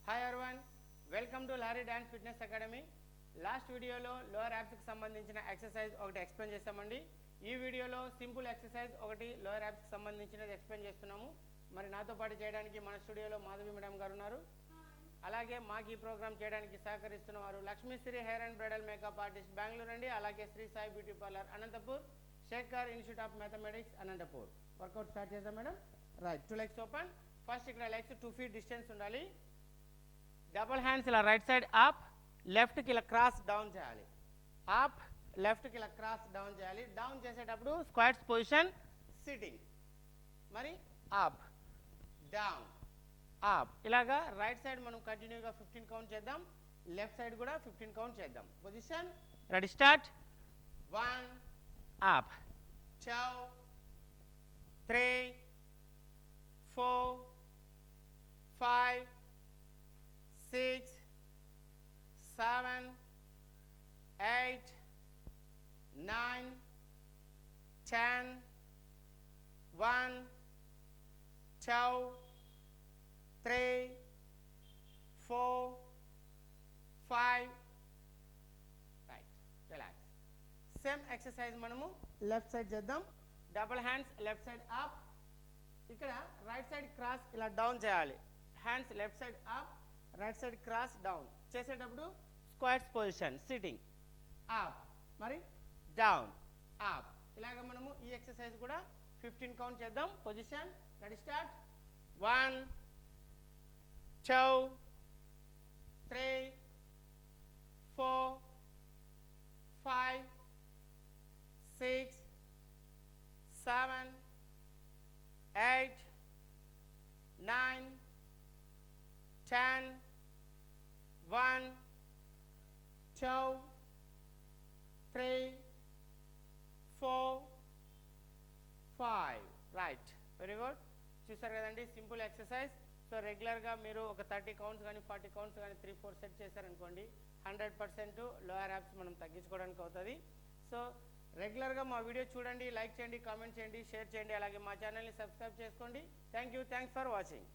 Hi everyone, welcome two lorry dance fitness academy. Last వీడియోలో lower యాబ్స్కి సంబంధించిన exercise ఒకటి explain చేస్తామండి. ఈ వీడియోలో సింపుల్ ఎక్సర్సైజ్ ఒకటి లోయర్ యాబ్స్కి సంబంధించినది ఎక్స్ప్లెయిన్ చేస్తున్నాము. మరి నాతో పాటు చేయడానికి మన స్టూడియోలో మాధవి మేడం గారు ఉన్నారు. అలాగే మాకు ఈ ప్రోగ్రామ్ చేయడానికి సహకరిస్తున్న వారు Lakshmishri hair and bridal makeup artist Bengaluru అండి. అలాగే Shri Sai beauty parlour Anantapur, Shekhar institute of mathematics Anantapur. Workout start చేద్దాం madam. Right, 2 legs open. First ఇక్కడ లెగ్స్ 2 feet డిస్టెన్స్ ఉండాలి. డబుల్ హ్యాండ్స్ ఇలా రైట్ సైడ్ అప్, లెఫ్ట్కి ఇలా క్రాస్ డౌన్ చేయాలి. అప్, లెఫ్ట్కి ఇలా క్రాస్ డౌన్ చేయాలి. డౌన్ చేసేటప్పుడు స్క్వాట్స్ పొజిషన్ సిట్టింగ్. మరి అప్ డౌన్ అప్, ఇలాగా రైట్ సైడ్ మనం కంటిన్యూగా 15 కౌంట్ చేద్దాం. లెఫ్ట్ సైడ్ కూడా 15 కౌంట్ చేద్దాం. Position ready start. 1 up, 2 3 4 5 6 7 8 9 10 1 2 3 4 5. Right, relax. Same exercise మనము లెఫ్ట్ సైడ్ చేద్దాం. Double hands left side up, ఇక్కడ రైట్ సైడ్ క్రాస్ ఇలా డౌన్ చేయాలి. Hands left side up, right side cross down చేసేటప్పుడు squats position sitting. Up మరి down up, ఇలాగ మనము ఈ ఎక్సర్సైజ్ కూడా 15 కౌంట్ చేద్దాం. Position ready start. 1 2 3 4 5 6 7 8 9 10 1 2 3 4 5. Right, very good. చూసారు కదండి సింపుల్ ఎక్సర్సైజ్. సో రెగ్యులర్గా మీరు ఒక 30 కౌంట్స్ కానీ 40 కౌంట్స్ కానీ 3-4 సెట్ చేశారనుకోండి 100% లోయర్ యాబ్స్ మనం తగ్గించుకోవడానికి అవుతుంది. సో రెగ్యులర్గా మా వీడియో చూడండి, లైక్ చేయండి, కామెంట్ చేయండి, షేర్ చేయండి. అలాగే మా ఛానల్ని సబ్స్క్రైబ్ చేసుకోండి. Thank you, thanks for watching.